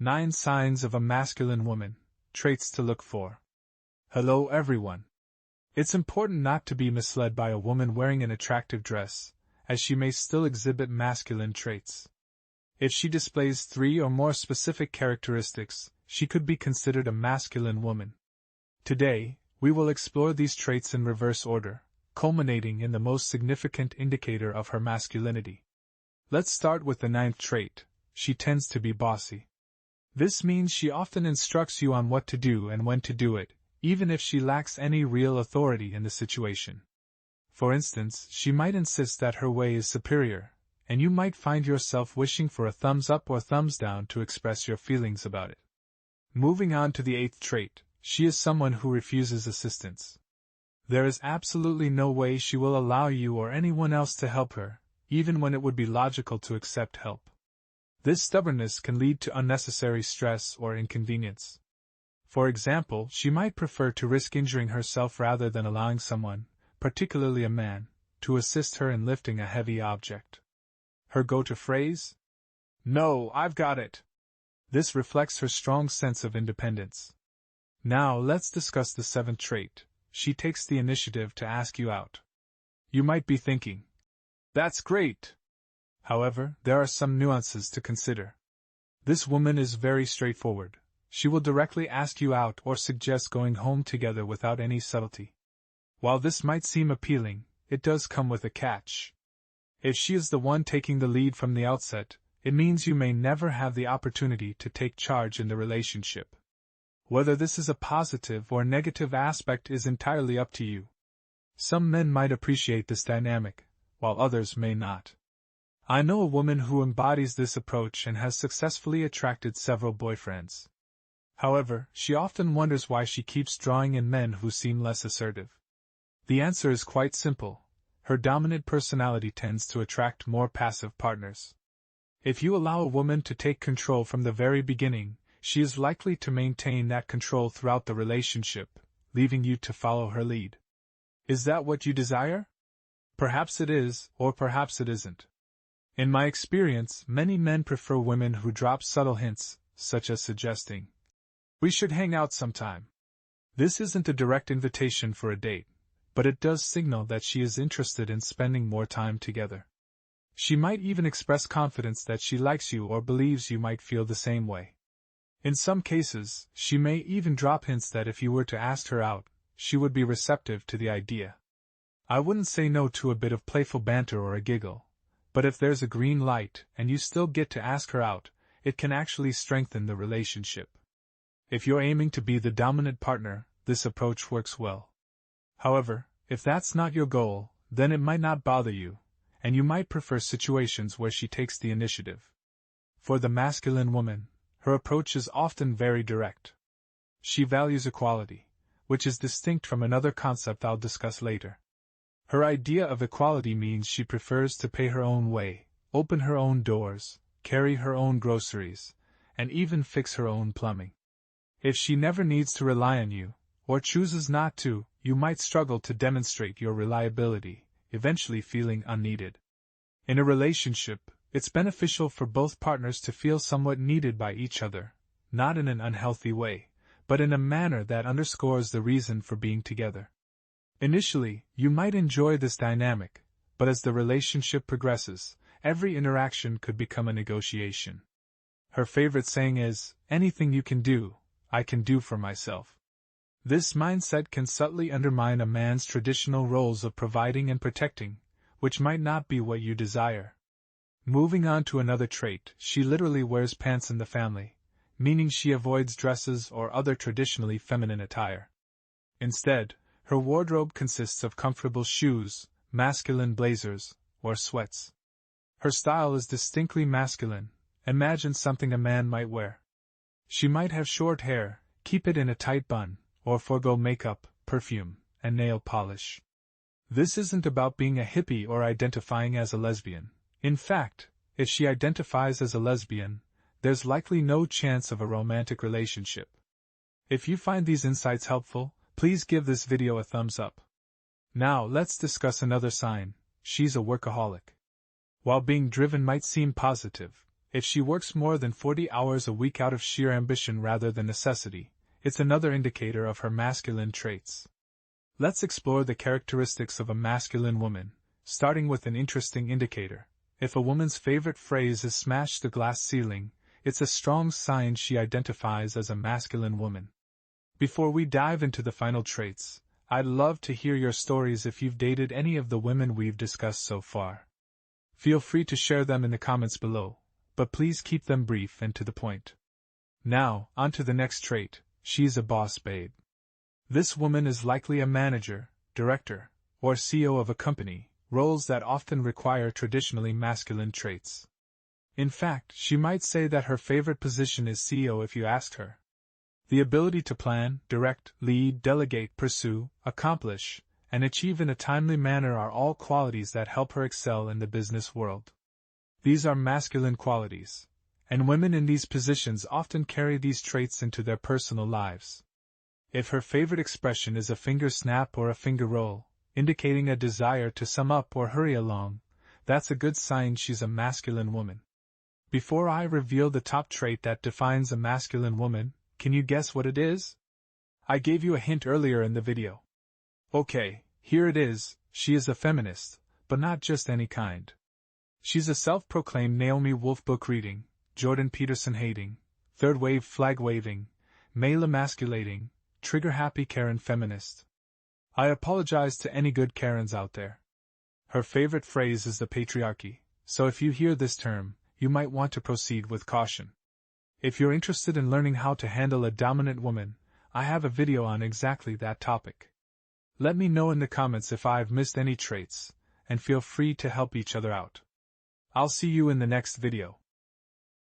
9 Signs of a Masculine Woman, Traits to Look For. Hello everyone. It's important not to be misled by a woman wearing an attractive dress, as she may still exhibit masculine traits. If she displays 3 or more specific characteristics, she could be considered a masculine woman. Today, we will explore these traits in reverse order, culminating in the most significant indicator of her masculinity. Let's start with the 9th trait. She tends to be bossy. This means she often instructs you on what to do and when to do it, even if she lacks any real authority in the situation. For instance, she might insist that her way is superior, and you might find yourself wishing for a thumbs up or thumbs down to express your feelings about it. Moving on to the 8th trait, she is someone who refuses assistance. There is absolutely no way she will allow you or anyone else to help her, even when it would be logical to accept help. This stubbornness can lead to unnecessary stress or inconvenience. For example, she might prefer to risk injuring herself rather than allowing someone, particularly a man, to assist her in lifting a heavy object. Her go-to phrase? "No, I've got it." This reflects her strong sense of independence. Now let's discuss the 7th trait. She takes the initiative to ask you out. You might be thinking, "That's great." However, there are some nuances to consider. This woman is very straightforward. She will directly ask you out or suggest going home together without any subtlety. While this might seem appealing, it does come with a catch. If she is the one taking the lead from the outset, it means you may never have the opportunity to take charge in the relationship. Whether this is a positive or negative aspect is entirely up to you. Some men might appreciate this dynamic, while others may not. I know a woman who embodies this approach and has successfully attracted several boyfriends. However, she often wonders why she keeps drawing in men who seem less assertive. The answer is quite simple. Her dominant personality tends to attract more passive partners. If you allow a woman to take control from the very beginning, she is likely to maintain that control throughout the relationship, leaving you to follow her lead. Is that what you desire? Perhaps it is, or perhaps it isn't. In my experience, many men prefer women who drop subtle hints, such as suggesting, "We should hang out sometime." This isn't a direct invitation for a date, but it does signal that she is interested in spending more time together. She might even express confidence that she likes you or believes you might feel the same way. In some cases, she may even drop hints that if you were to ask her out, she would be receptive to the idea. I wouldn't say no to a bit of playful banter or a giggle, but if there's a green light and you still get to ask her out, it can actually strengthen the relationship. If you're aiming to be the dominant partner, this approach works well. However, if that's not your goal, then it might not bother you, and you might prefer situations where she takes the initiative. For the masculine woman, her approach is often very direct. She values equality, which is distinct from another concept I'll discuss later. Her idea of equality means she prefers to pay her own way, open her own doors, carry her own groceries, and even fix her own plumbing. If she never needs to rely on you, or chooses not to, you might struggle to demonstrate your reliability, eventually feeling unneeded. In a relationship, it's beneficial for both partners to feel somewhat needed by each other, not in an unhealthy way, but in a manner that underscores the reason for being together. Initially, you might enjoy this dynamic, but as the relationship progresses, every interaction could become a negotiation. Her favorite saying is, "Anything you can do, I can do for myself." This mindset can subtly undermine a man's traditional roles of providing and protecting, which might not be what you desire. Moving on to another trait, she literally wears pants in the family, meaning she avoids dresses or other traditionally feminine attire. Instead, her wardrobe consists of comfortable shoes, masculine blazers, or sweats. Her style is distinctly masculine. Imagine something a man might wear. She might have short hair, keep it in a tight bun, or forego makeup, perfume, and nail polish. This isn't about being a hippie or identifying as a lesbian. In fact, if she identifies as a lesbian, there's likely no chance of a romantic relationship. If you find these insights helpful, please give this video a thumbs up. Now let's discuss another sign. She's a workaholic. While being driven might seem positive, If she works more than 40 hours a week out of sheer ambition rather than necessity, it's another indicator of her masculine traits. Let's explore the characteristics of a masculine woman, starting with an interesting indicator. If a woman's favorite phrase is "smash the glass ceiling," it's a strong sign she identifies as a masculine woman. Before we dive into the final traits, I'd love to hear your stories if you've dated any of the women we've discussed so far. Feel free to share them in the comments below, but please keep them brief and to the point. Now, on to the next trait. She's a boss babe. This woman is likely a manager, director, or CEO of a company, roles that often require traditionally masculine traits. In fact, she might say that her favorite position is CEO if you asked her. The ability to plan, direct, lead, delegate, pursue, accomplish, and achieve in a timely manner are all qualities that help her excel in the business world. These are masculine qualities, and women in these positions often carry these traits into their personal lives. If her favorite expression is a finger snap or a finger roll, indicating a desire to sum up or hurry along, that's a good sign she's a masculine woman. Before I reveal the top trait that defines a masculine woman, can you guess what it is? I gave you a hint earlier in the video. Okay, here it is. She is a feminist, but not just any kind. She's a self-proclaimed Naomi Wolf book reading, Jordan Peterson hating, third wave flag waving, male emasculating, trigger happy Karen feminist. I apologize to any good Karens out there. Her favorite phrase is the patriarchy, so if you hear this term, you might want to proceed with caution. If you're interested in learning how to handle a dominant woman, I have a video on exactly that topic. Let me know in the comments if I've missed any traits, and feel free to help each other out. I'll see you in the next video.